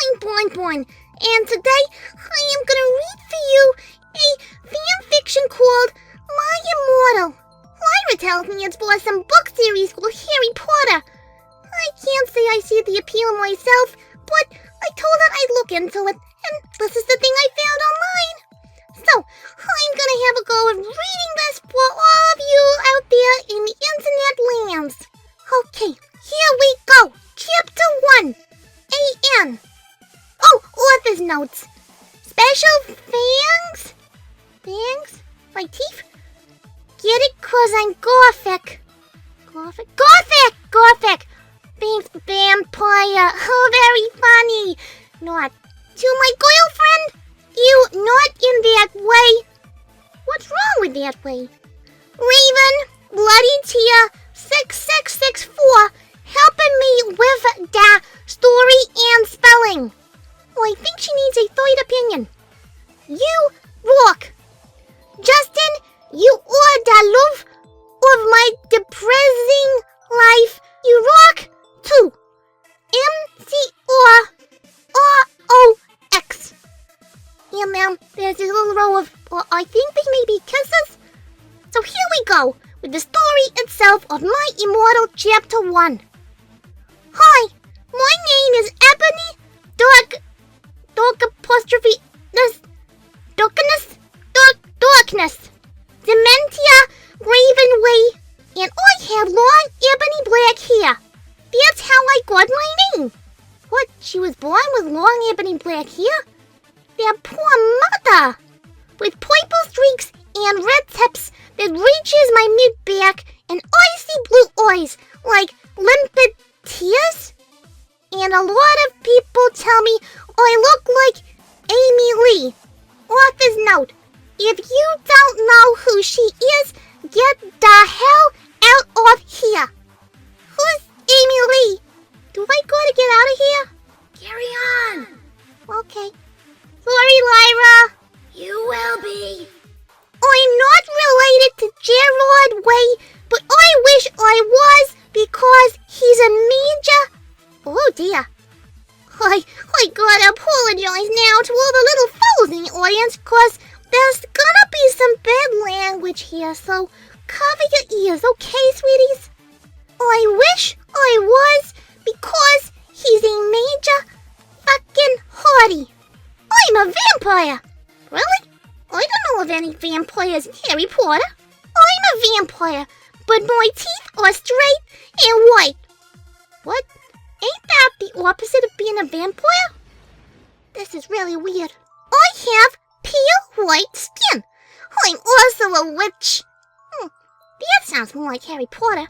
I'm Bon, and today I am gonna read for you a fan fiction called My Immortal. Lyra tells me it's for some book series called Harry Potter. I can't say I see the appeal myself, but I told her I'd look into it, and this is the thing I found online. So, I'm gonna have a go at reading this for all of you out there in the internet lands. Okay, here we go. Chapter 1. A.N. Oh, author's notes. Special fangs? Fangs? My teeth? Get it 'cause I'm Gothic. Gothic! Thanks, vampire. Oh, very funny. Not to my girlfriend? You not in that way. What's wrong with that way? Raven, Bloody Tear, 6664, helping me with the story and spelling. Oh, I think she needs a third opinion. You rock. Justin, you are the love of my depressing life. You rock too. MCRROX. And then there's a little row of, I think they may be kisses. So here we go with the story itself of My Immortal Chapter 1. Hi, my name is Ebony Darkness, Dementia Ravenway, and I have long ebony black hair. That's how I got my name. What, she was born with long ebony black hair? That poor mother! With purple streaks and red tips that reaches my mid-back and icy blue eyes like limpid tears? And a lot of people tell me I look like Amy Lee. Author's note, if you don't know who she is, get the hell out of here. Who's Amy Lee? Do I gotta get out of here? Carry on. Okay. Sorry, Lyra. You will be. I'm not related to Gerard Way, but I wish I was because he's a major. Oh dear. I gotta apologize now to all the little fellows in the audience because there's gonna be some bad language here, so cover your ears, okay, sweeties? I wish I was because he's a major fucking hottie. I'm a vampire. Really? I don't know of any vampires in Harry Potter. I'm a vampire, but my teeth are straight and white. What? Ain't that the opposite of being a vampire? This is really weird. I have pale white skin. I'm also a witch. That sounds more like Harry Potter.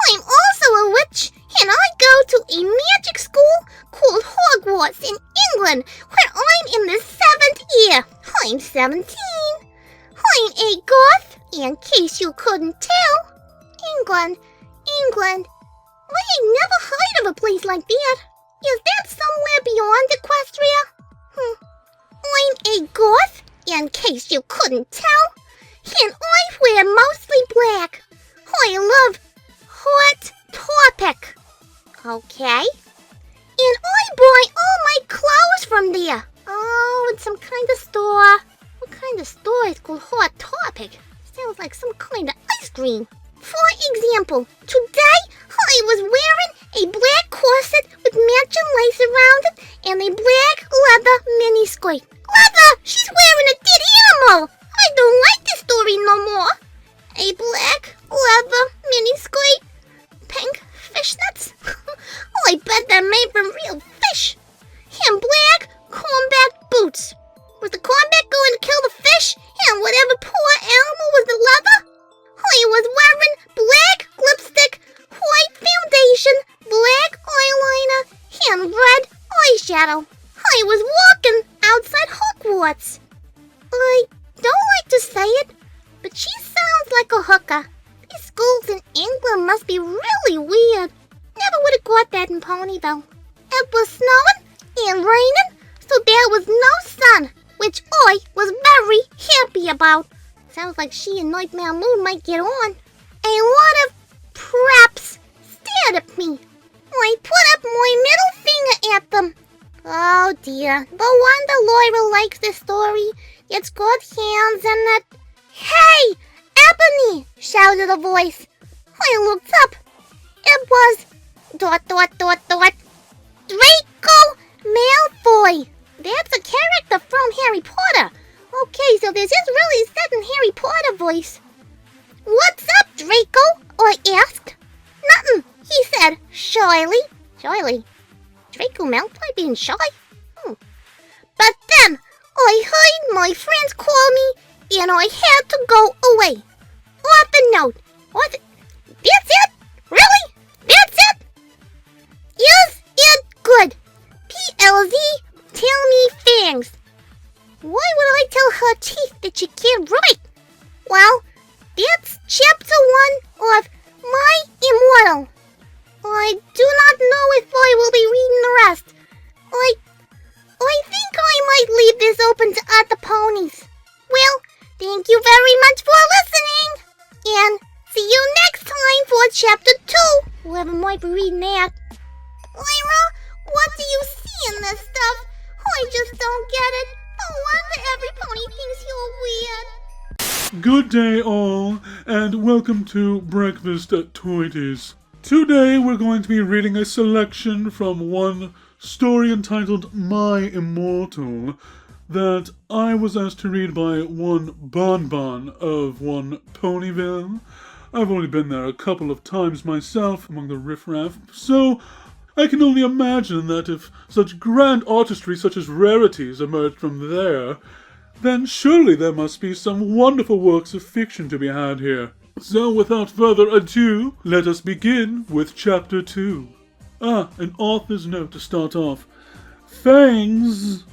I'm also a witch, and I go to a magic school called Hogwarts in England, where I'm in the 7th year. I'm 17. I'm a goth, in case you couldn't tell. England. I ain't never heard of a place like that. Is that somewhere beyond Equestria? I'm a goth, in case you couldn't tell. And I wear mostly black. I love Hot Topic. Okay. And I buy all my clothes from there. Oh, it's some kind of store. What kind of store is called Hot Topic? Sounds like some kind of ice cream. For example, today I was wearing a black corset with matching lace around it and a black leather miniskirt. Leather! She's wearing a dead animal! I don't like this story no more. A black leather miniskirt, pink fishnets. I bet they're made from real fish. And black combat boots. Was the combat going to kill the fish and whatever poor animal was the leather? I was wearing black lipstick, white foundation, black eyeliner, and red eyeshadow. I was walking outside Hogwarts. I don't like to say it, but she sounds like a hooker. These schools in England must be really weird. Never would have got that in Ponyville. It was snowing and raining, so there was no sun, which I was very happy about. Sounds like she and Nightmare Moon might get on. A lot of preps stared at me. I put up my middle finger at them. Oh, dear. No wonder Lyra likes this story. It's got hands and that... Hey! Ebony! Shouted a voice. I looked up. It was... Draco Malfoy! That's a character from Harry Potter. Okay, so this is really set in Harry Potter voice. What's up, Draco? I asked. Nothing, he said, shyly. Shyly? Draco Malfoy being shy? But then, I heard my friends call me, and I had to go away. Off the note. That's it? Really? That's it? Is it good? PLZ, tell me things. Why would I tell her teeth that she can't write? Well, that's chapter 1 of My Immortal. I do not know if I will be reading the rest. I think I might leave this open to other ponies. Well, thank you very much for listening. And see you next time for chapter 2. Whoever might be reading that. Lyra, what do you see in this stuff? I just don't get it. No wonder every pony thinks you're weird. Good day all, and welcome to Breakfast at Toities. Today we're going to be reading a selection from one story entitled My Immortal that I was asked to read by one Bonbon of one Ponyville. I've only been there a couple of times myself among the riffraff, so I can only imagine that if such grand artistry such as Rarities emerged from there, then surely there must be some wonderful works of fiction to be had here. So without further ado, let us begin with Chapter 2. An author's note to start off. Fangs...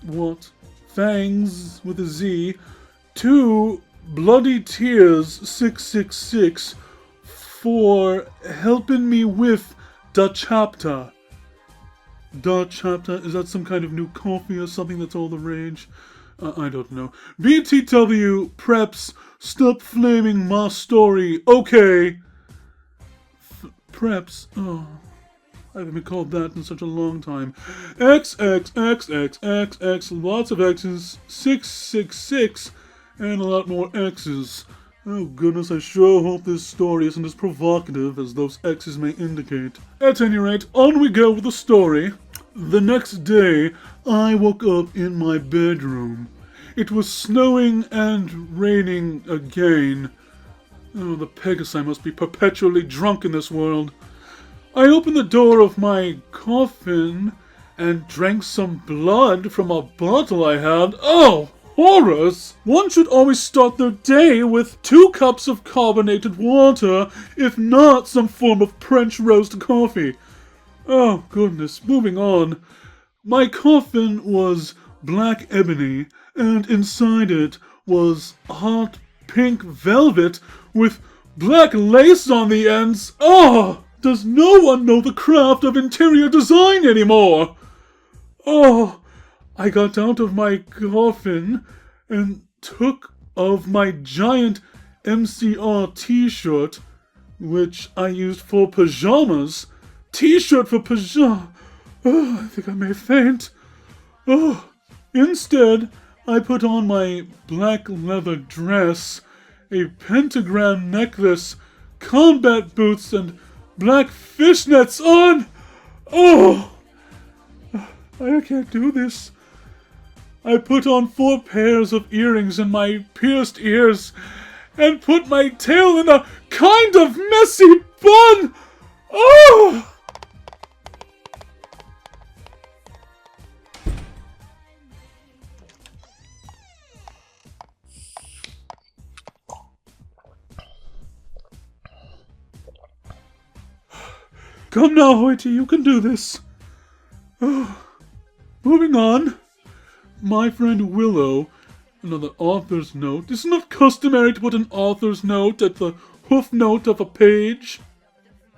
what? Fangs with a Z. 2 Bloody Tears 666 for helping me with Da Chapter. Da Chapter? Is that some kind of new coffee or something that's all the rage? I don't know. BTW Preps, stop flaming my story. Okay. Preps. Oh, I haven't been called that in such a long time. XXXXXX, lots of X's, 666, and a lot more X's. Oh goodness, I sure hope this story isn't as provocative as those X's may indicate. At any rate, on we go with the story. The next day, I woke up in my bedroom. It was snowing and raining again. Oh, the Pegasi must be perpetually drunk in this world. I opened the door of my coffin and drank some blood from a bottle I had. Oh, horrors! One should always start their day with 2 cups of carbonated water, if not some form of French roast coffee. Oh, goodness, moving on. My coffin was black ebony, and inside it was hot pink velvet with black lace on the ends. Oh, does no one know the craft of interior design anymore? Oh, I got out of my coffin and took off my giant MCR t-shirt, which I used for pajamas. T-shirt for pajamas. Oh, I think I may faint. Oh, instead, I put on my black leather dress, a pentagram necklace, combat boots, and black fishnets on. Oh, I can't do this. I put on 4 pairs of earrings in my pierced ears and put my tail in a kind of messy bun. Oh! Come now, Hoity, you can do this. Oh. Moving on. My friend Willow, another author's note. It's not customary to put an author's note at the hoof note of a page.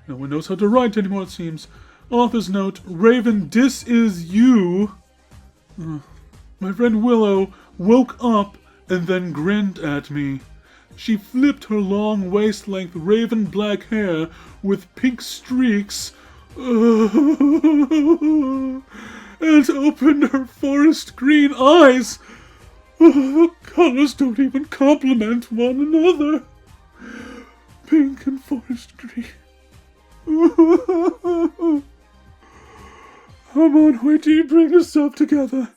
No one knows how to write anymore, it seems. Author's note, Raven, this is you. My friend Willow woke up and then grinned at me. She flipped her long waist-length raven black hair with pink streaks and opened her forest green eyes. Oh, the colors don't even complement one another. Pink and forest green. Come on, Hoity, bring yourself together.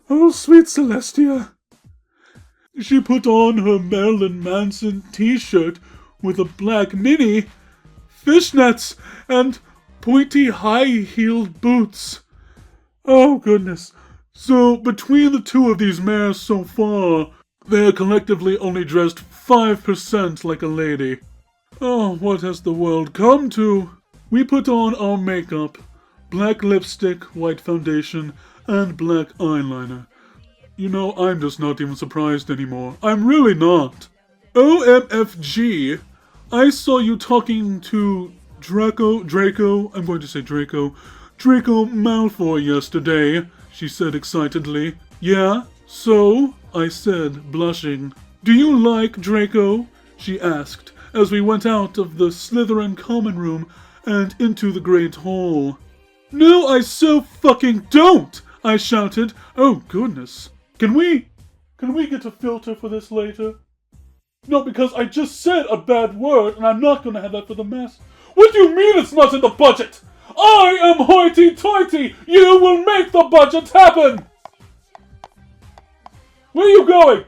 Oh, sweet Celestia. She put on her Marilyn Manson t-shirt with a black mini, fishnets, and pointy high-heeled boots. Oh, goodness. So, between the two of these mares so far, they are collectively only dressed 5% like a lady. Oh, what has the world come to? We put on our makeup, black lipstick, white foundation, and black eyeliner. You know, I'm just not even surprised anymore. I'm really not. OMFG, I saw you talking to Draco Malfoy yesterday, she said excitedly. Yeah, so? I said, blushing. Do you like Draco? She asked, as we went out of the Slytherin common room and into the Great Hall. No, I so fucking don't! I shouted. Oh, goodness. Can we get a filter for this later? No, because I just said a bad word, and I'm not gonna have that for the mess. What do you mean it's not in the budget? I am hoity-toity! You will make the budget happen! Where are you going?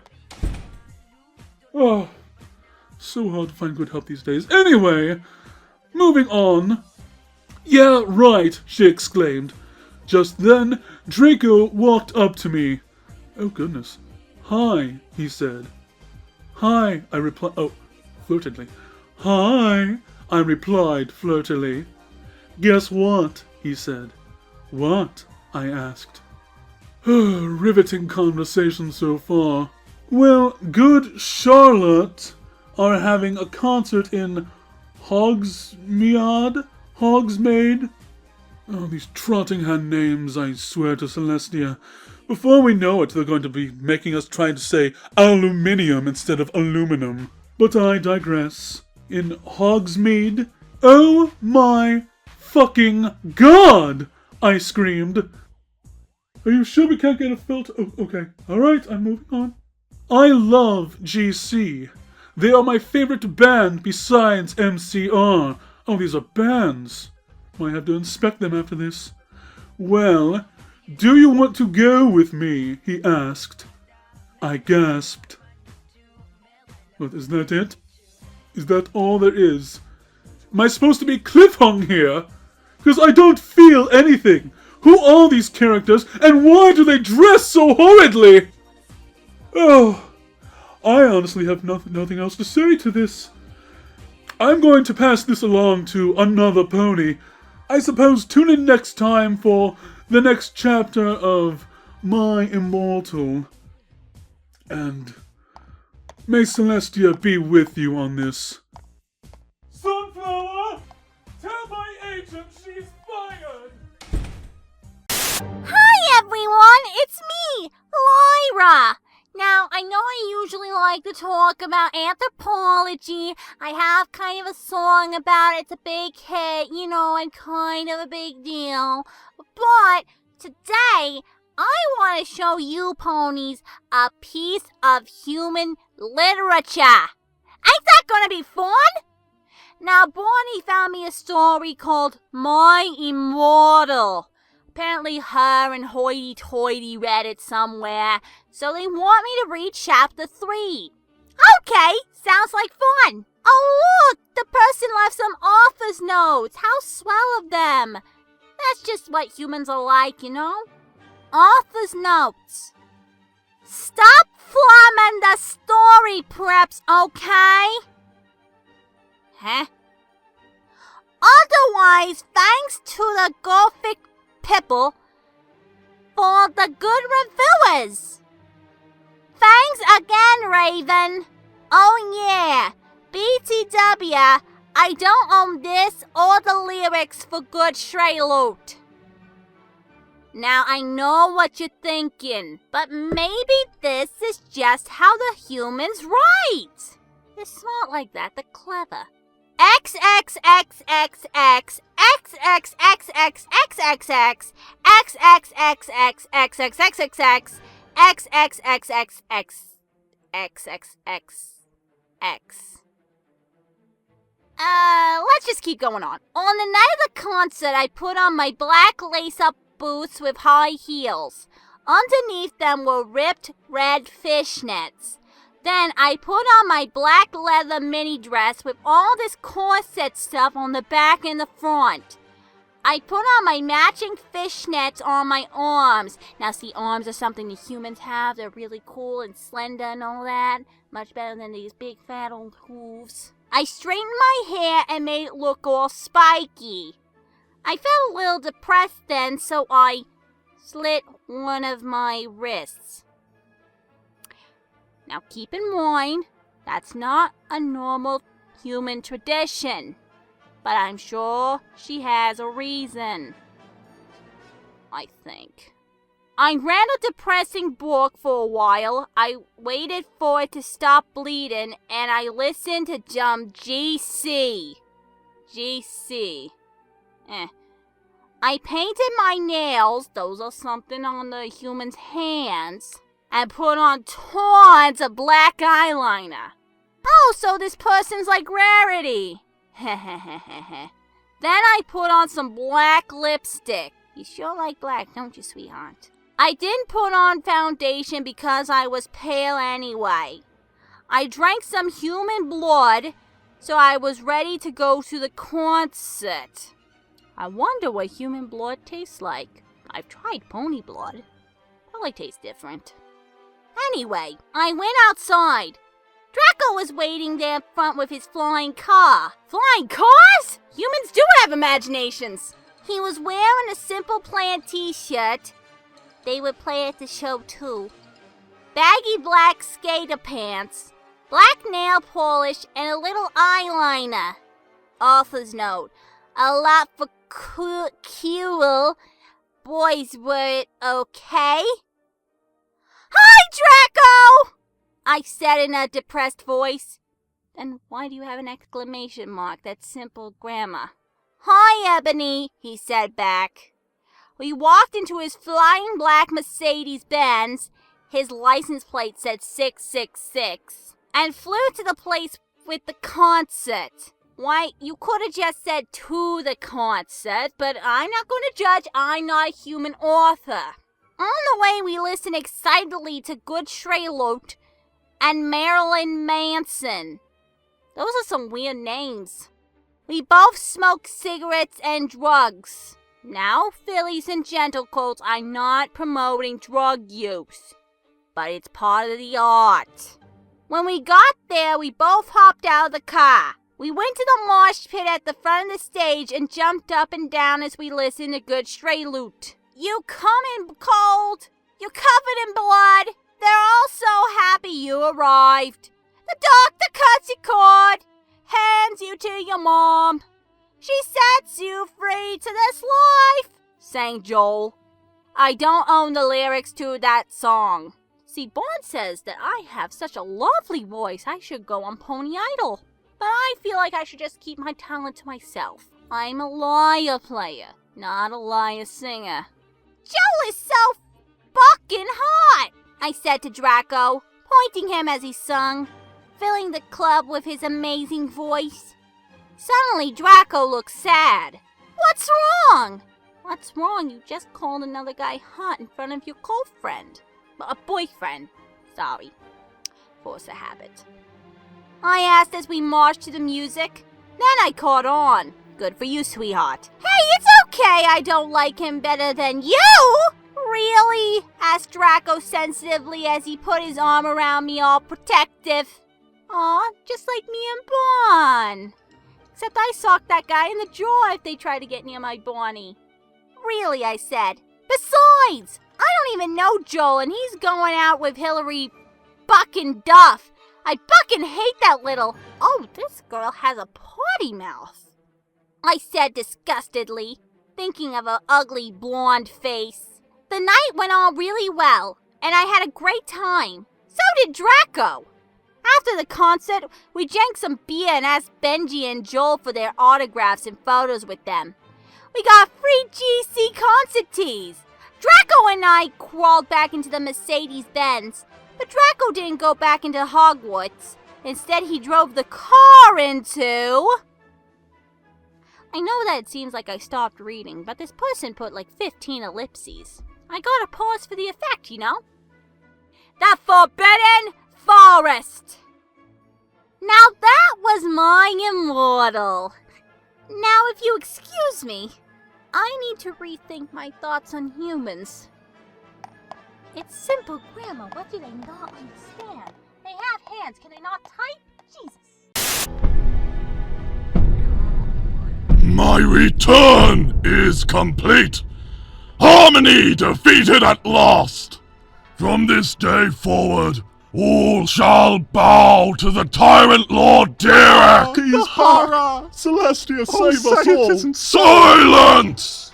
Oh, so hard to find good help these days. Anyway, moving on. Yeah, right, she exclaimed. Just then, Draco walked up to me. Oh, goodness. Hi, he said. Hi, I replied. Oh, flirtedly. Hi, I replied flirtily. Guess what? He said. What? I asked. Riveting conversation so far. Well, good Charlotte are having a concert in Hogsmeade? Oh, these Trottingham names, I swear to Celestia. Before we know it, they're going to be making us try to say aluminium instead of aluminum. But I digress. In Hogsmeade? Oh my fucking God! I screamed. Are you sure we can't get a filter? Oh, okay. Alright, I'm moving on. I love GC. They are my favorite band besides MCR. Oh, these are bands. Might have to inspect them after this. Well, do you want to go with me? He asked. I gasped. What, is that it? Is that all there is? Am I supposed to be cliffhung here? Because I don't feel anything. Who are these characters, and why do they dress so horridly? Oh, I honestly have nothing else to say to this. I'm going to pass this along to another pony. I suppose tune in next time for the next chapter of My Immortal. And may Celestia be with you on this. Sunflower, tell my agent she's fired! Hi everyone, it's me, Lyra. Now, I know I usually like to talk about anthropology. I have kind of a song about it. It's a big hit, you know, and kind of a big deal. But today, I want to show you ponies a piece of human literature. Ain't that gonna be fun? Now, Bonnie found me a story called My Immortal. Apparently her and Hoity-Toity read it somewhere, so they want me to read chapter 3. Okay, sounds like fun. Oh look, the person left some author's notes. How swell of them. That's just what humans are like, you know? Author's notes. Stop flumming the story, preps, okay? Huh? Otherwise, thanks to the Gothic Pipple for the good reviewers. Thanks again, Raven. Oh yeah, BTW, I don't own this or the lyrics for Good Stray Loot. Now I know what you're thinking, but maybe this is just how the humans write. They're smart like that, they're clever. XXXXX XXXXXXXX XXXXXXXXX XXXXXXX. Let's just keep going on. On the night of the concert, I put on my black lace-up boots with high heels. Underneath them were ripped red fishnets. Then I put on my black leather mini dress with all this corset stuff on the back and the front. I put on my matching fishnets on my arms. Now see, arms are something the humans have. They're really cool and slender and all that. Much better than these big fat old hooves. I straightened my hair and made it look all spiky. I felt a little depressed then, so I slit one of my wrists. Now keep in mind, that's not a normal human tradition. But I'm sure she has a reason. I think. I read a depressing book for a while. I waited for it to stop bleeding, and I listened to GC. I painted my nails, those are something on the human's hands, and put on tons of black eyeliner. Oh, so this person's like Rarity. Then I put on some black lipstick. You sure like black, don't you, sweetheart? I didn't put on foundation because I was pale anyway. I drank some human blood, so I was ready to go to the concert. I wonder what human blood tastes like. I've tried pony blood. Probably tastes different. Anyway, I went outside. Draco was waiting there in front with his flying car. Flying cars? Humans do have imaginations. He was wearing a Simple Plan t-shirt. They would play at the show too. Baggy black skater pants, black nail polish, and a little eyeliner. Author's note. A lot for cool boys were okay. Hi, Draco! I said in a depressed voice. Then why do you have an exclamation mark? That's simple grammar. Hi, Ebony, he said back. We walked into his flying black Mercedes-Benz. His license plate said 666. And flew to the place with the concert. Why, you could have just said to the concert, but I'm not going to judge. I'm not a human author. On the way, we listened excitedly to Good Shraylote and Marilyn Manson. Those are some weird names. We both smoked cigarettes and drugs. Now, fillies and gentlecoats, I'm not promoting drug use, but it's part of the art. When we got there, we both hopped out of the car. We went to the mosh pit at the front of the stage and jumped up and down as we listened to Good Shraylote. You come in cold, you're covered in blood. They're all so happy you arrived. The doctor cuts your cord, hands you to your mom. She sets you free to this life, sang Joel. I don't own the lyrics to that song. See, Bond says that I have such a lovely voice I should go on Pony Idol. But I feel like I should just keep my talent to myself. I'm a lyre player, not a lyre singer. Joel is so fucking hot, I said to Draco, pointing him as he sung, filling the club with his amazing voice. Suddenly, Draco looked sad. What's wrong? What's wrong? You just called another guy hot in front of your girlfriend. A boyfriend. Sorry. Force of habit. I asked as we marched to the music. Then I caught on. Good for you, sweetheart. Hey, it's okay I don't like him better than you! Really? Asked Draco sensitively as he put his arm around me all protective. Aw, just like me and Bon. Except I socked that guy in the jaw if they tried to get near my Bonnie. Really, I said. Besides, I don't even know Joel and he's going out with Hillary bucking Duff. I bucking hate that little... Oh, this girl has a potty mouth. I said disgustedly, thinking of her ugly blonde face. The night went on really well, and I had a great time. So did Draco. After the concert, we drank some beer and asked Benji and Joel for their autographs and photos with them. We got free GC concert tees. Draco and I crawled back into the Mercedes-Benz, but Draco didn't go back into Hogwarts. Instead, he drove the car into... I know that it seems like I stopped reading, but this person put like 15 ellipses. I gotta pause for the effect, you know? The Forbidden Forest! Now that was my immortal. Now if you excuse me, I need to rethink my thoughts on humans. It's simple grammar, what do they not understand? They have hands, can they not type? Jesus. My return is complete. Harmony defeated at last. From this day forward, all shall bow to the tyrant Lord Derek. His horror! Celestia, save us all! Silence!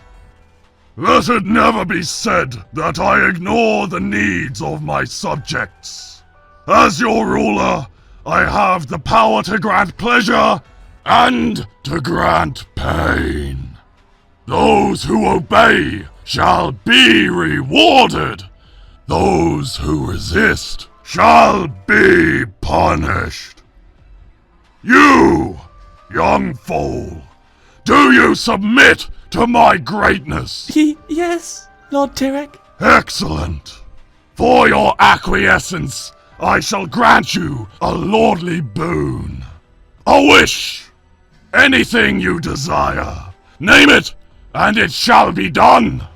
Let it never be said that I ignore the needs of my subjects. As your ruler, I have the power to grant pleasure and to grant pain. Those who obey shall be rewarded. Those who resist shall be punished. You, young foal, do you submit to my greatness? Yes, Lord Tyrek. Excellent. For your acquiescence, I shall grant you a lordly boon. A wish. Anything you desire. Name it, and it shall be done.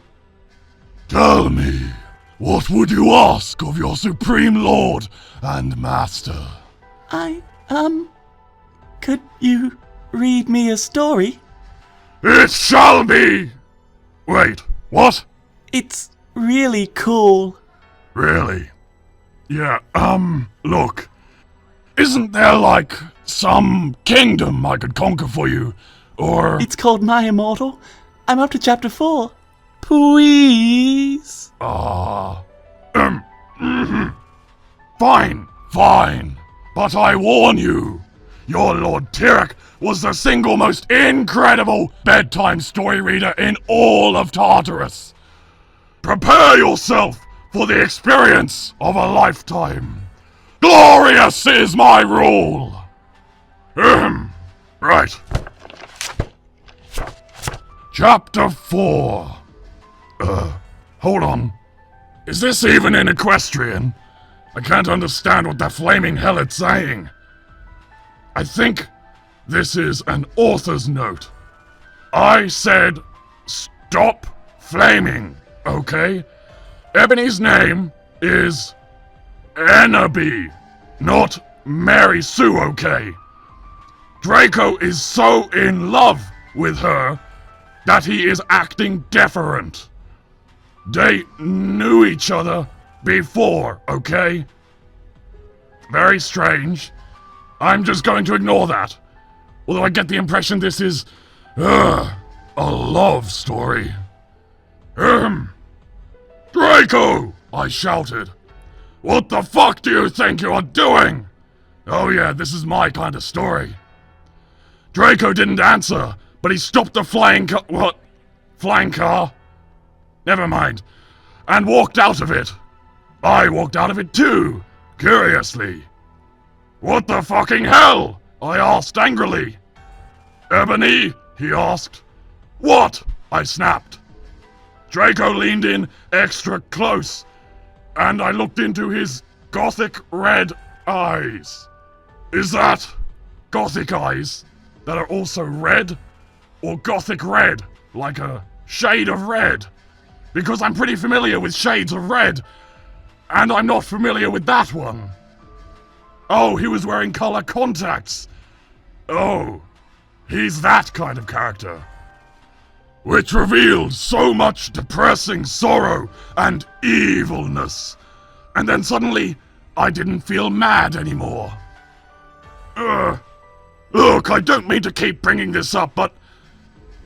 Tell me, what would you ask of your supreme lord and master? Could you read me a story? It shall be! Wait, what? It's really cool. Really? Yeah, look. Isn't there, like, some kingdom I could conquer for you? Or... It's called My Immortal. I'm up to chapter 4. Please? Fine. But I warn you, your Lord Tyrek was the single most incredible bedtime story reader in all of Tartarus. Prepare yourself for the experience of a lifetime. Glorious is my rule! Right. Chapter 4. Hold on. Is this even in Equestrian? I can't understand what the flaming hell it's saying. I think this is an author's note. I said stop flaming, okay? Ebony's name is Ennaby, not Mary Sue, okay? Draco is so in love with her that he is acting deferent. They knew each other before, okay? Very strange. I'm just going to ignore that. Although I get the impression this is, a love story. Draco! I shouted. What the fuck do you think you are doing? Oh yeah, this is my kind of story. Draco didn't answer, but he stopped the flying car. What? Flying car? Never mind. And walked out of it. I walked out of it too, curiously. What the fucking hell? I asked angrily. Ebony? He asked. What? I snapped. Draco leaned in extra close, and I looked into his gothic red eyes. Is that gothic eyes that are also red? Or gothic red, like a shade of red? Because I'm pretty familiar with shades of red, and I'm not familiar with that one. Oh, he was wearing color contacts. Oh, he's that kind of character. Which revealed so much depressing sorrow and evilness. And then suddenly, I didn't feel mad anymore. Look, I don't mean to keep bringing this up, but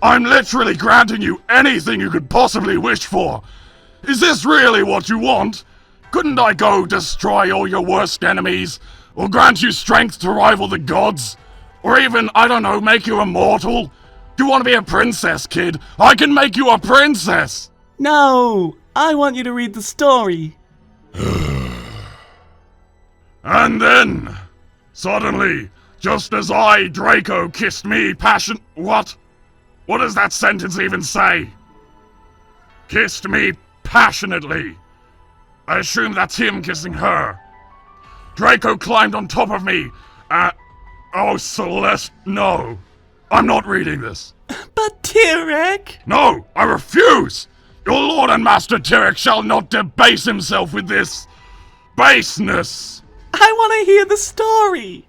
I'm literally granting you anything you could possibly wish for. Is this really what you want? Couldn't I go destroy all your worst enemies, or grant you strength to rival the gods, or even, I don't know, make you immortal? You want to be a princess, kid? I can make you a princess! No! I want you to read the story. And then, suddenly, just as I, Draco, kissed me What? What does that sentence even say? Kissed me passionately. I assume that's him kissing her. Draco climbed on top of me. Oh, Celeste, no. I'm not reading this. But Tirek! No, I refuse! Your lord and master Tirek shall not debase himself with this baseness. I want to hear the story.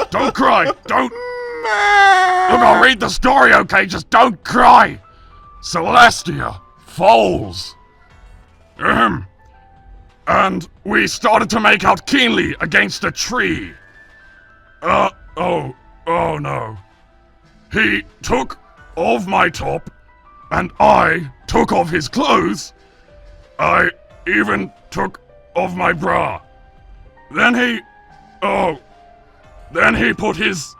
Don't cry, don't... Look, I'll read the story, okay? Just don't cry. Celestia Falls. And we started to make out keenly against a tree. Oh no. He took off my top, and I took off his clothes. I even took off my bra. Then he put his...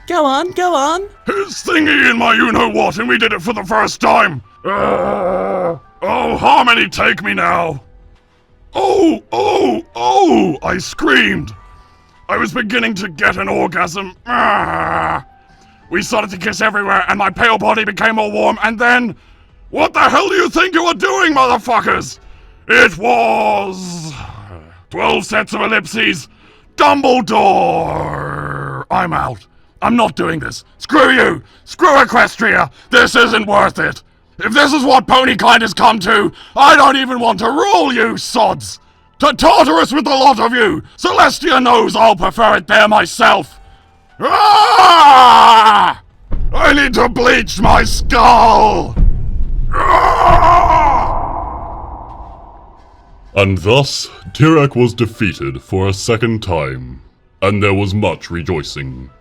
Go on. His thingy in my you-know-what, and we did it for the first time. Oh, Harmony, take me now. Oh, I screamed. I was beginning to get an orgasm. We started to kiss everywhere, and my pale body became all warm, and then... What the hell do you think you were doing, motherfuckers? It was... 12 sets of ellipses. Dumbledore! I'm out. I'm not doing this. Screw you! Screw Equestria! This isn't worth it! If this is what Ponykind has come to, I don't even want to rule you, sods! To Tartarus with the lot of you! Celestia knows I'll prefer it there myself! Ah! I need to bleach my skull! Ah! And thus, Tirek was defeated for a second time, and there was much rejoicing.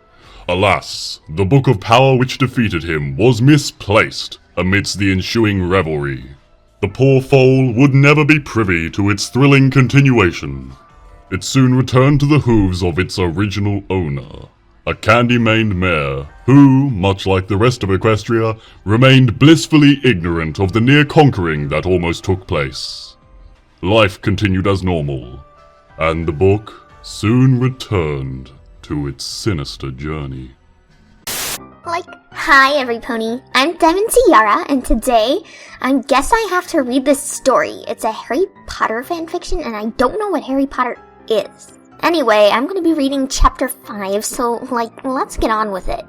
Alas, the Book of Power which defeated him was misplaced amidst the ensuing revelry. The poor foal would never be privy to its thrilling continuation. It soon returned to the hooves of its original owner, a candy-maned mare who, much like the rest of Equestria, remained blissfully ignorant of the near conquering that almost took place. Life continued as normal, and the book soon returned to its sinister journey. Hi every pony, I'm Diamond Tiara, and today, I guess I have to read this story. It's a Harry Potter fanfiction, and I don't know what Harry Potter is. Anyway, I'm gonna be reading chapter 5, so, let's get on with it.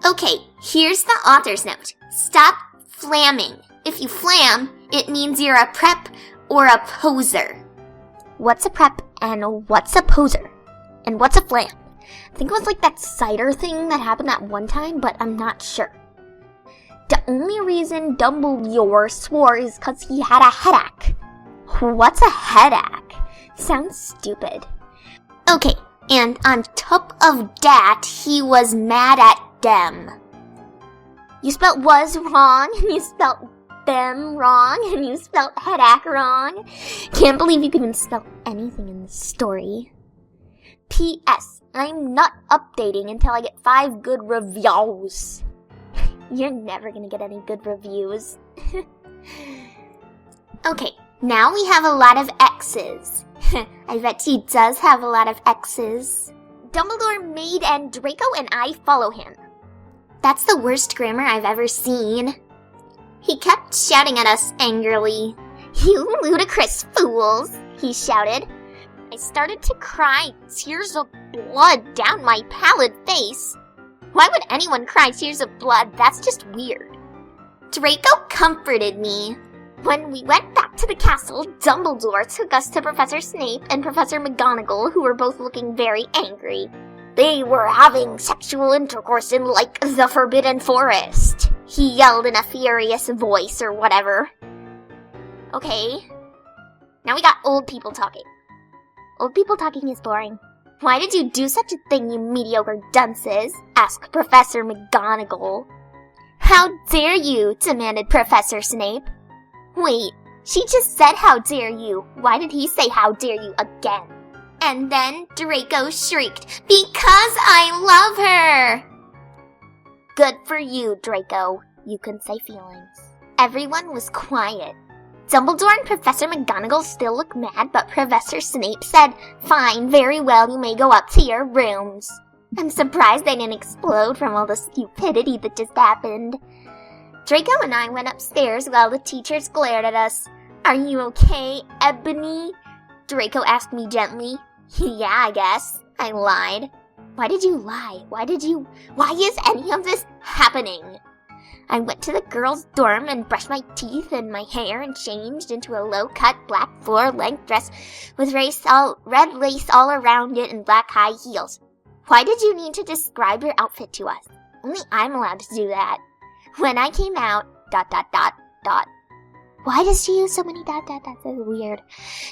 Okay, here's the author's note. Stop flamming. If you flam, it means you're a prep or a poser. What's a prep, and what's a poser? And what's a flam? I think it was that cider thing that happened that one time, but I'm not sure. The only reason Dumbledore swore is because he had a headache. What's a headache? Sounds stupid. Okay, and on top of that, he was mad at them. You spelt was wrong, and you spelt them wrong, and you spelt headache wrong. Can't believe you can even spell anything in this story. P.S. I'm not updating until I get 5 good reviews. You're never gonna get any good reviews. Okay, now we have a lot of X's. I bet he does have a lot of X's. Dumbledore made and Draco and I follow him. That's the worst grammar I've ever seen. He kept shouting at us angrily. You ludicrous fools, he shouted. I started to cry, tears of blood down my pallid face. Why would anyone cry tears of blood? That's just weird. Draco comforted me. When we went back to the castle, Dumbledore took us to Professor Snape and Professor McGonagall, who were both looking very angry. They were having sexual intercourse in, the Forbidden Forest. He yelled in a furious voice or whatever. Okay. Now we got old people talking. Old people talking is boring. Why did you do such a thing, you mediocre dunces? Asked Professor McGonagall. How dare you? Demanded Professor Snape. Wait, She just said how dare you. Why did he say how dare you again? And then Draco shrieked, because I love her! Good for you, Draco. You can say feelings. Everyone was quiet. Dumbledore and Professor McGonagall still looked mad, but Professor Snape said, fine, very well, you may go up to your rooms. I'm surprised they didn't explode from all the stupidity that just happened. Draco and I went upstairs while the teachers glared at us. Are you okay, Ebony? Draco asked me gently. Yeah, I guess. I lied. Why did you lie? Why is any of this happening? I went to the girls' dorm and brushed my teeth and my hair and changed into a low-cut black floor-length dress with red lace all around it and black high heels. Why did you need to describe your outfit to us? Only I'm allowed to do that. When I came out, ... Why does she use so many ... That's weird.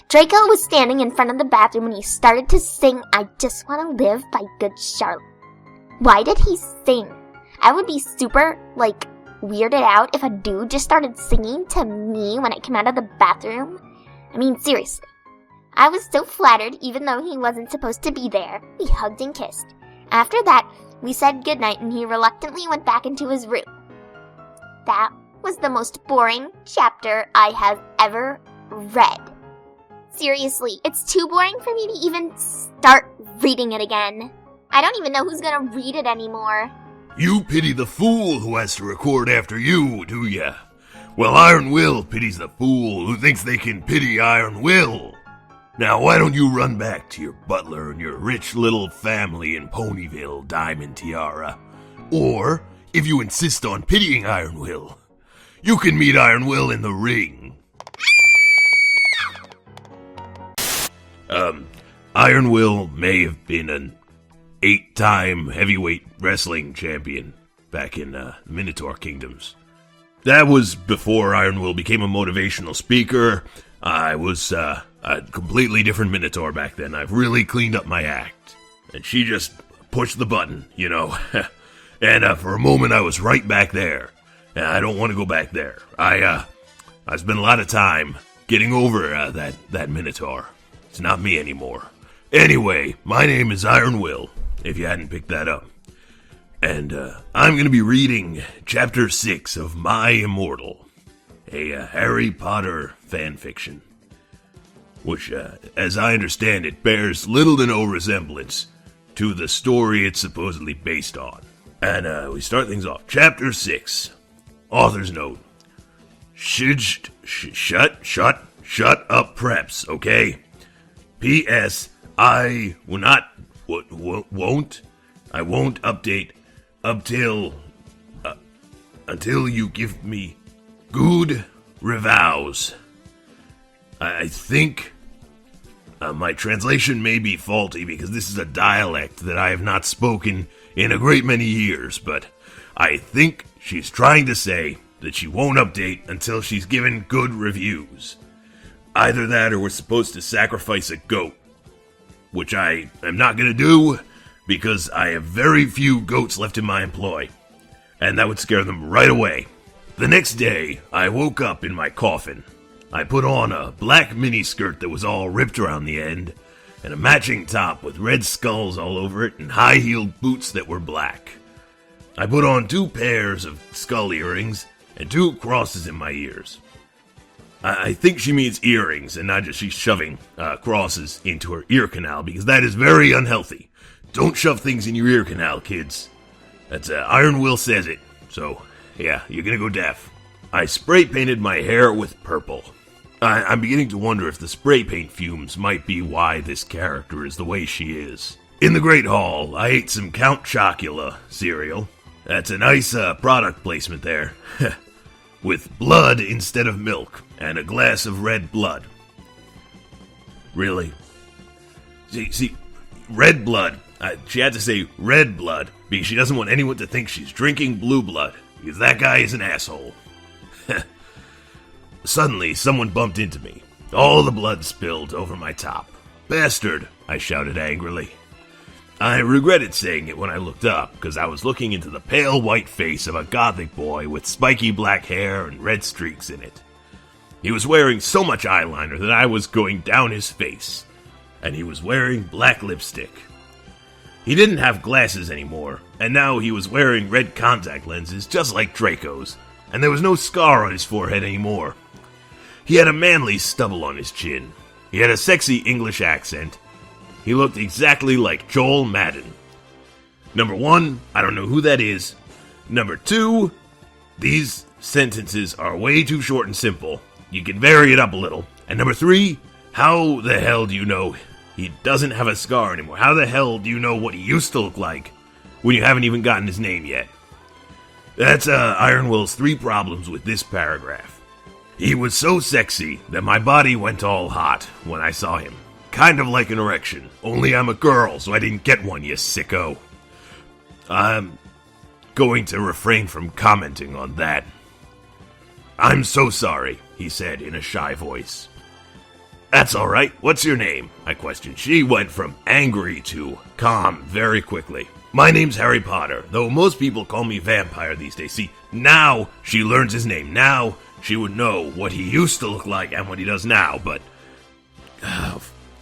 Draco was standing in front of the bathroom and he started to sing I Just Want to Live by Good Charlotte. Why did he sing? I would be super, weirded out if a dude just started singing to me when I came out of the bathroom. I mean, seriously. I was so flattered even though he wasn't supposed to be there. We hugged and kissed. After that, we said goodnight and he reluctantly went back into his room. That was the most boring chapter I have ever read. Seriously, it's too boring for me to even start reading it again. I don't even know who's gonna read it anymore. You pity the fool who has to record after you, do ya? Well, Iron Will pities the fool who thinks they can pity Iron Will. Now, why don't you run back to your butler and your rich little family in Ponyville, Diamond Tiara? Or, if you insist on pitying Iron Will, you can meet Iron Will in the ring. Iron Will may have been an 8-time heavyweight wrestling champion back in Minotaur Kingdoms. That was before Iron Will became a motivational speaker. I was a completely different Minotaur back then. I've really cleaned up my act. And she just pushed the button, you know. And for a moment I was right back there. And I don't want to go back there. I spent a lot of time getting over that Minotaur. It's not me anymore. Anyway, my name is Iron Will, if you hadn't picked that up. And I'm going to be reading Chapter 6 of My Immortal, a Harry Potter fanfiction, which, as I understand it, bears little to no resemblance to the story it's supposedly based on. And we start things off. Chapter 6. Author's note. Shut up, preps, okay? P.S. I won't update until you give me good reviews. I think my translation may be faulty because this is a dialect that I have not spoken in a great many years, but I think she's trying to say that she won't update until she's given good reviews. Either that or we're supposed to sacrifice a goat, which I am not going to do because I have very few goats left in my employ, and that would scare them right away. The next day, I woke up in my coffin. I put on a black miniskirt that was all ripped around the end, and a matching top with red skulls all over it and high-heeled boots that were black. I put on 2 pairs of skull earrings and 2 crosses in my ears. I think she means earrings and not just she's shoving crosses into her ear canal because that is very unhealthy. Don't shove things in your ear canal, kids. That's Iron Will says it. So, yeah, you're gonna go deaf. I spray painted my hair with purple. I'm beginning to wonder if the spray paint fumes might be why this character is the way she is. In the Great Hall, I ate some Count Chocula cereal. That's a nice product placement there. With blood instead of milk, and a glass of red blood. Really? See, red blood. She had to say red blood, because she doesn't want anyone to think she's drinking blue blood, because that guy is an asshole. Suddenly, someone bumped into me. All the blood spilled over my top. Bastard, I shouted angrily. I regretted saying it when I looked up, because I was looking into the pale white face of a gothic boy with spiky black hair and red streaks in it. He was wearing so much eyeliner that I was going down his face. And he was wearing black lipstick. He didn't have glasses anymore, and now he was wearing red contact lenses just like Draco's, and there was no scar on his forehead anymore. He had a manly stubble on his chin. He had a sexy English accent. He looked exactly like Joel Madden. Number 1, I don't know who that is. Number 2, these sentences are way too short and simple. You can vary it up a little. And number 3, how the hell do you know he doesn't have a scar anymore? How the hell do you know what he used to look like when you haven't even gotten his name yet? That's Iron Will's 3 problems with this paragraph. He was so sexy that my body went all hot when I saw him. Kind of like an erection, only I'm a girl, so I didn't get one, you sicko. I'm going to refrain from commenting on that. I'm so sorry, he said in a shy voice. That's alright, what's your name? I questioned. She went from angry to calm very quickly. My name's Harry Potter, though most people call me Vampire these days. See, now she learns his name. Now she would know what he used to look like and what he does now, but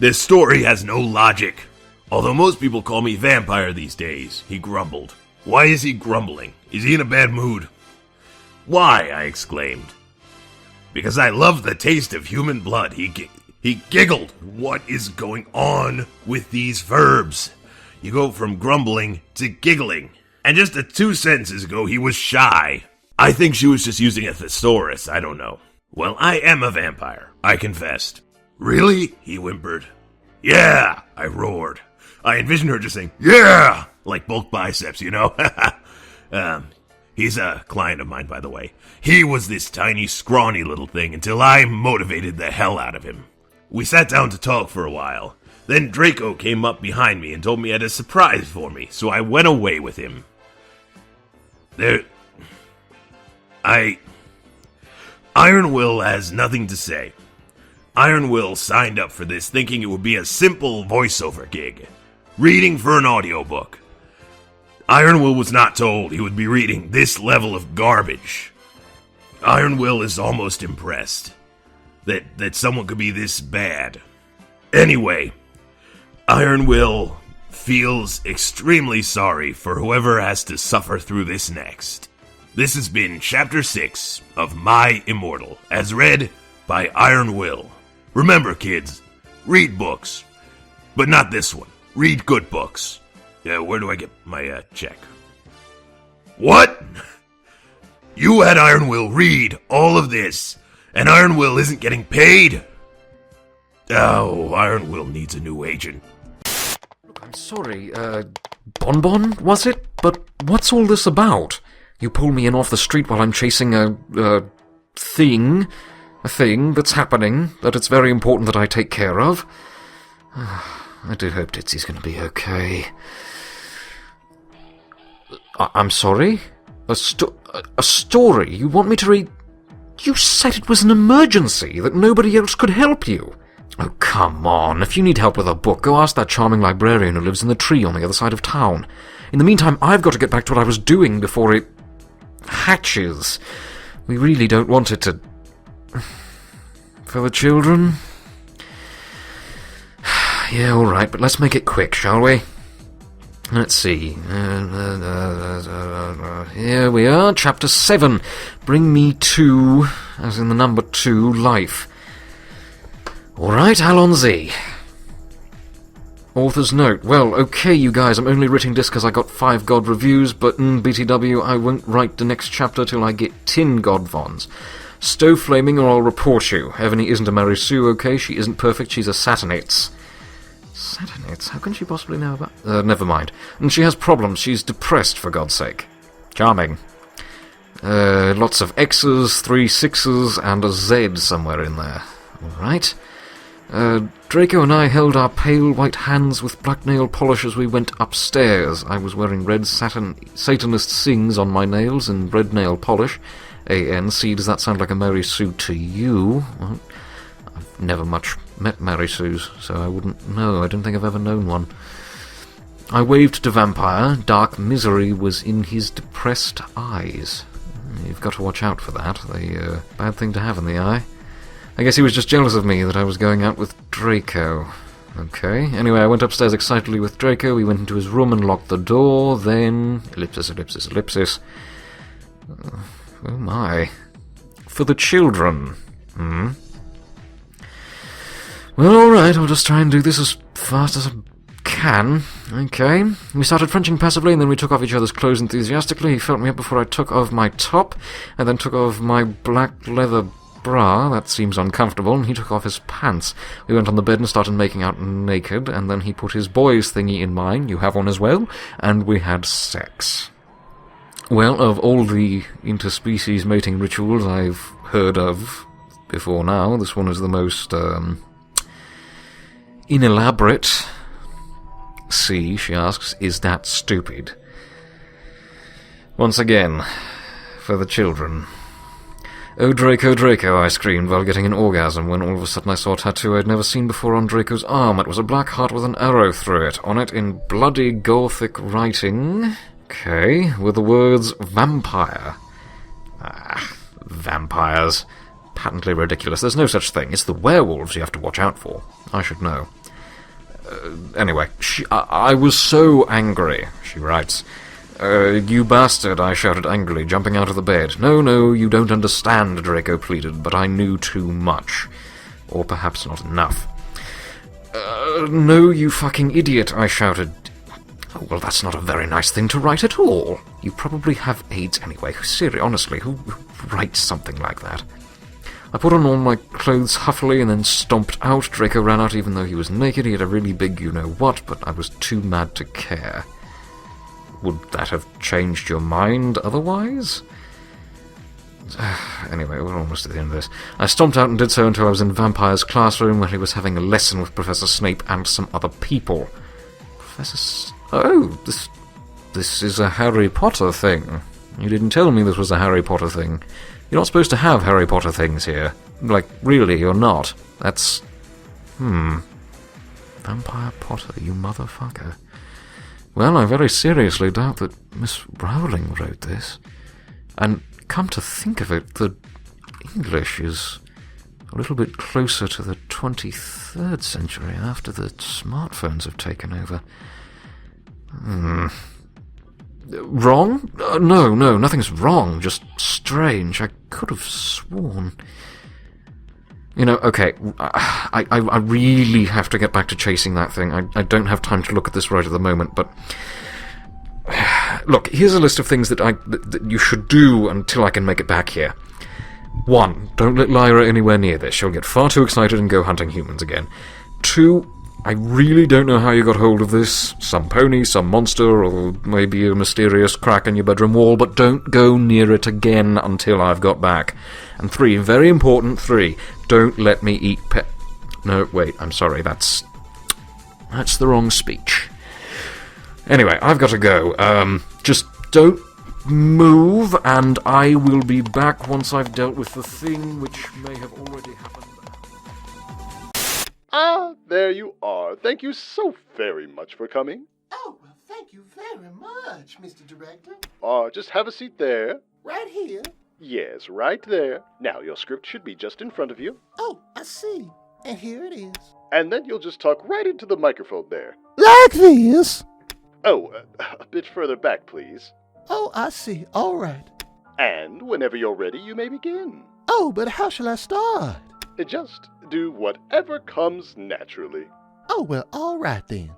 this story has no logic. Although most people call me Vampire these days, he grumbled. Why is he grumbling? Is he in a bad mood? Why? I exclaimed. Because I love the taste of human blood. He giggled. What is going on with these verbs? You go from grumbling to giggling. And just 2 sentences ago, he was shy. I think she was just using a thesaurus. I don't know. Well, I am a vampire, I confessed. Really? He whimpered. Yeah, I roared. I envisioned her just saying, yeah, like both biceps, you know? He's a client of mine, by the way. He was this tiny, scrawny little thing until I motivated the hell out of him. We sat down to talk for a while. Then Draco came up behind me and told me he had a surprise for me, so I went away with him. Iron Will has nothing to say. Iron Will signed up for this thinking it would be a simple voiceover gig. Reading for an audiobook. Iron Will was not told he would be reading this level of garbage. Iron Will is almost impressed that someone could be this bad. Anyway, Iron Will feels extremely sorry for whoever has to suffer through this next. This has been Chapter 6 of My Immortal, as read by Iron Will. Remember, kids, read books. But not this one. Read good books. Where do I get my check? What? You had Iron Will read all of this, and Iron Will isn't getting paid? Oh, Iron Will needs a new agent. Look, I'm sorry, Bonbon, was it? But what's all this about? You pull me in off the street while I'm chasing a thing that's happening, that it's very important that I take care of. I do hope Ditsy's going to be okay. I'm sorry? A story? You want me to read? You said it was an emergency, that nobody else could help you. Oh, come on. If you need help with a book, go ask that charming librarian who lives in the tree on the other side of town. In the meantime, I've got to get back to what I was doing before it hatches. We really don't want it to... For the children? Yeah, all right, but let's make it quick, shall we? Let's see. Here we are, Chapter 7. Bring me to, as in the number 2, life. All right, Alonzi. Author's note. Well, okay, you guys, I'm only writing this because I got 5 God reviews, but BTW, I won't write the next chapter till I get 10 God Vons. Stow flaming or I'll report you. Evany isn't a Mary Sue, okay? She isn't perfect, she's a Satanitz. Satanitz? How can she possibly know about... never mind. And she has problems, she's depressed, for God's sake. Charming. Lots of X's, 3 6's, and a Z somewhere in there. Alright. Draco and I held our pale white hands with black nail polish as we went upstairs. I was wearing red Satanist sings on my nails and red nail polish. ANC, does that sound like a Mary Sue to you? Well, I've never much met Mary Sues, so I wouldn't know. I don't think I've ever known one. I waved to Vampire. Dark misery was in his depressed eyes. You've got to watch out for that. A bad thing to have in the eye. I guess he was just jealous of me that I was going out with Draco. Okay, anyway, I went upstairs excitedly with Draco, we went into his room and locked the door, then... ellipsis, ellipsis, ellipsis. Oh my. For the children. Well, alright, I'll just try and do this as fast as I can. Okay. We started Frenching passively, and then we took off each other's clothes enthusiastically. He felt me up before I took off my top, and then took off my black leather bra. That seems uncomfortable, and he took off his pants. We went on the bed and started making out naked, and then he put his boy's thingy in mine, you have one as well, and we had sex. Well, of all the interspecies mating rituals I've heard of before now, this one is the most, inelaborate. See, she asks, is that stupid? Once again, for the children. Oh, Draco, Draco, I screamed while getting an orgasm when all of a sudden I saw a tattoo I'd never seen before on Draco's arm. It was a black heart with an arrow through it. On it, in bloody Gothic writing... Okay, with the words vampire. Vampires. Patently ridiculous. There's no such thing. It's the werewolves you have to watch out for. I should know. Anyway, I was so angry, she writes. You bastard, I shouted angrily, jumping out of the bed. No, you don't understand, Draco pleaded, but I knew too much. Or perhaps not enough. No, you fucking idiot, I shouted. Oh, well, that's not a very nice thing to write at all. You probably have AIDS anyway. Seriously, honestly, who writes something like that? I put on all my clothes huffily and then stomped out. Draco ran out even though he was naked. He had a really big you-know-what, but I was too mad to care. Would that have changed your mind otherwise? Anyway, we're almost at the end of this. I stomped out and did so until I was in Vampire's classroom where he was having a lesson with Professor Snape and some other people. Oh, this is a Harry Potter thing. You didn't tell me this was a Harry Potter thing. You're not supposed to have Harry Potter things here. Like, really, you're not. That's... Vampire Potter, you motherfucker. Well, I very seriously doubt that Miss Rowling wrote this. And come to think of it, the English is a little bit closer to the 23rd century after the smartphones have taken over. Wrong? No, nothing's wrong, just strange. I could have sworn... You know, okay, I really have to get back to chasing that thing. I don't have time to look at this right at the moment, but... Look, here's a list of things that you should do until I can make it back here. 1. Don't let Lyra anywhere near this. She'll get far too excited and go hunting humans again. 2. I really don't know how you got hold of this. Some pony, some monster, or maybe a mysterious crack in your bedroom wall, but don't go near it again until I've got back. And 3, very important, 3, don't let me eat No, wait, I'm sorry, that's the wrong speech. Anyway, I've got to go. Just don't move, and I will be back once I've dealt with the thing which may have already happened. Ah, there you are. Thank you so very much for coming. Oh, well, thank you very much, Mr. Director. Just have a seat there. Right here? Yes, right there. Now, your script should be just in front of you. Oh, I see. And here it is. And then you'll just talk right into the microphone there. Like this? Oh, a bit further back, please. Oh, I see. All right. And whenever you're ready, you may begin. Oh, but how shall I start? Just do whatever comes naturally. Oh, well, all right then.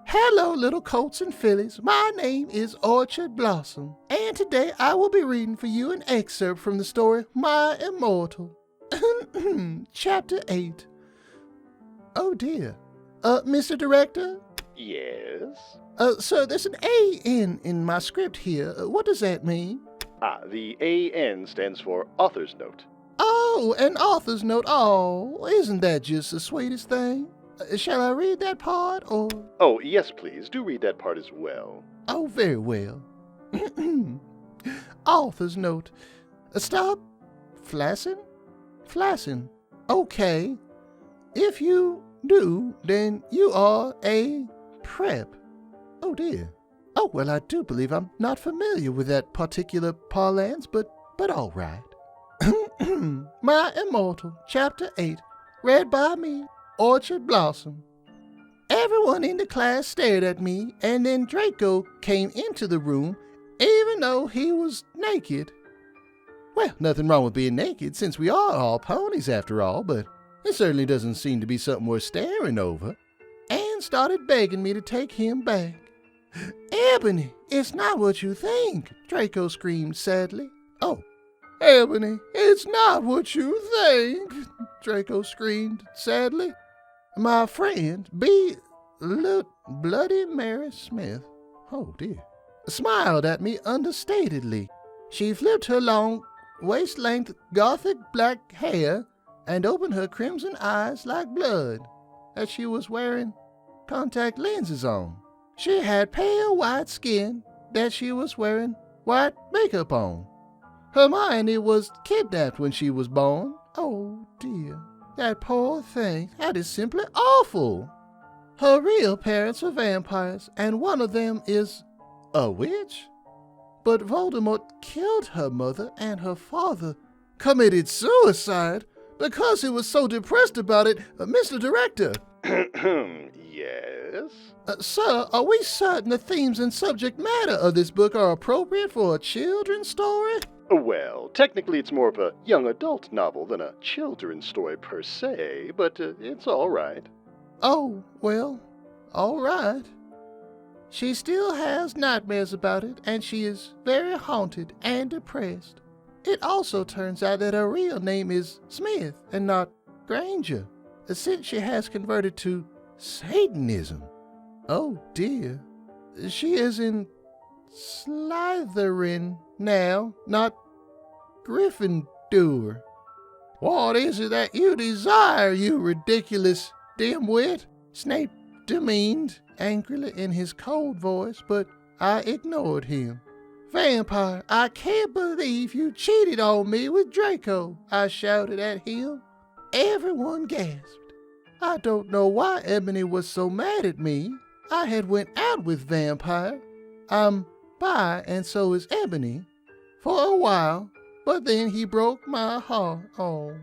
Hello, little colts and fillies. My name is Orchard Blossom, and today I will be reading for you an excerpt from the story My Immortal. Chapter 8. Oh, dear. Mr. Director? Yes? Sir, there's an A-N in my script here. What does that mean? The A-N stands for Author's Note. Oh, an author's note. Oh, isn't that just the sweetest thing? Shall I read that part, or...? Oh, yes, please. Do read that part as well. Oh, very well. Author's note. Stop. Flaccid? Okay. If you do, then you are a prep. Oh, dear. Oh, well, I do believe I'm not familiar with that particular parlance, but all right. My Immortal, Chapter 8, read by me, Orchard Blossom. Everyone in the class stared at me, and then Draco came into the room, even though he was naked. Well, nothing wrong with being naked, since we are all ponies after all, but it certainly doesn't seem to be something worth staring over, and started begging me to take him back. Ebony, it's not what you think, Draco screamed sadly. Oh, Ebony, it's not what you think, Draco screamed sadly. My friend, Bloody Mary Smith, oh dear, smiled at me understatedly. She flipped her long, waist-length, gothic black hair and opened her crimson eyes like blood, as she was wearing contact lenses on. She had pale white skin that she was wearing white makeup on. Hermione was kidnapped when she was born. Oh dear, that poor thing, that is simply awful. Her real parents are vampires, and one of them is a witch. But Voldemort killed her mother, and her father committed suicide because he was so depressed about it. Mr. Director. Yes? Sir, are we certain the themes and subject matter of this book are appropriate for a children's story? Well, technically it's more of a young adult novel than a children's story per se, but it's all right. Oh, well, all right. She still has nightmares about it, and she is very haunted and depressed. It also turns out that her real name is Smith and not Granger, since she has converted to Satanism. Oh dear. She is in Slytherin now, not Gryffindor. What is it that you desire, you ridiculous dimwit? Snape demeaned angrily in his cold voice, but I ignored him. Vampire, I can't believe you cheated on me with Draco, I shouted at him. Everyone gasped. I don't know why Ebony was so mad at me. I had went out with Vampire. I'm bi, and so is Ebony, for a while, but then he broke my heart. Oh.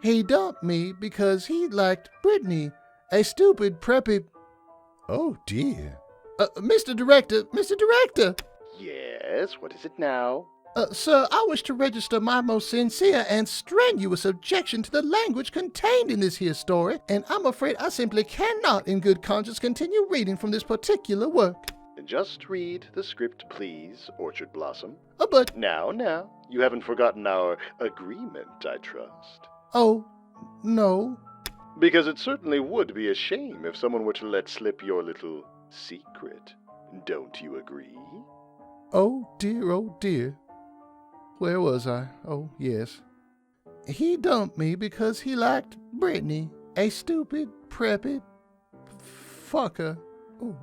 He dumped me because he liked Brittany, a stupid preppy... Oh dear. Mr. Director! Yes, what is it now? Sir, I wish to register my most sincere and strenuous objection to the language contained in this here story, and I'm afraid I simply cannot in good conscience continue reading from this particular work. Just read the script, please, Orchard Blossom. But... Now, you haven't forgotten our agreement, I trust. Oh, no. Because it certainly would be a shame if someone were to let slip your little secret. Don't you agree? Oh dear. Where was I? Oh, yes. He dumped me because he liked Brittany, a stupid, preppy fucker. Ooh.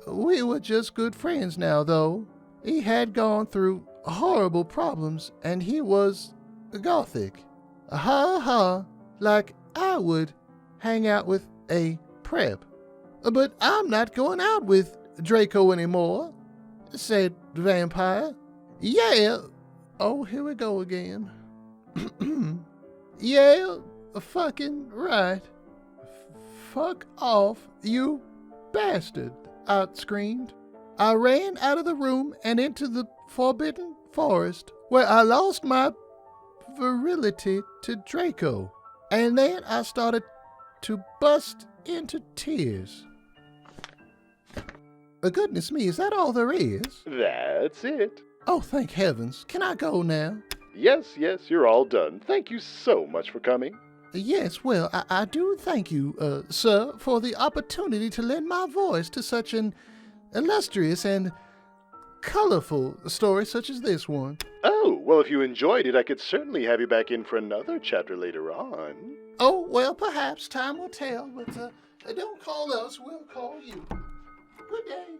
We were just good friends now, though. He had gone through horrible problems, and he was gothic. Ha, like I would hang out with a prep. But I'm not going out with Draco anymore, said Vampire. Yeah. Oh, here we go again. Yeah, fucking right. Fuck off, you bastard, I screamed. I ran out of the room and into the forbidden forest, where I lost my virility to Draco, and then I started to bust into tears. Goodness me, is that all there is? That's it. Oh, thank heavens. Can I go now? Yes, you're all done. Thank you so much for coming. Yes, well, I do thank you, sir, for the opportunity to lend my voice to such an illustrious and colorful story such as this one. Oh, well, if you enjoyed it, I could certainly have you back in for another chapter later on. Oh, well, perhaps time will tell, but don't call us, we'll call you. Good day.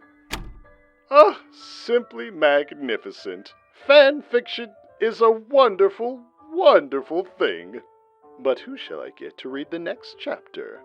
Oh, simply magnificent. Fan fiction is a wonderful, wonderful thing. But who shall I get to read the next chapter?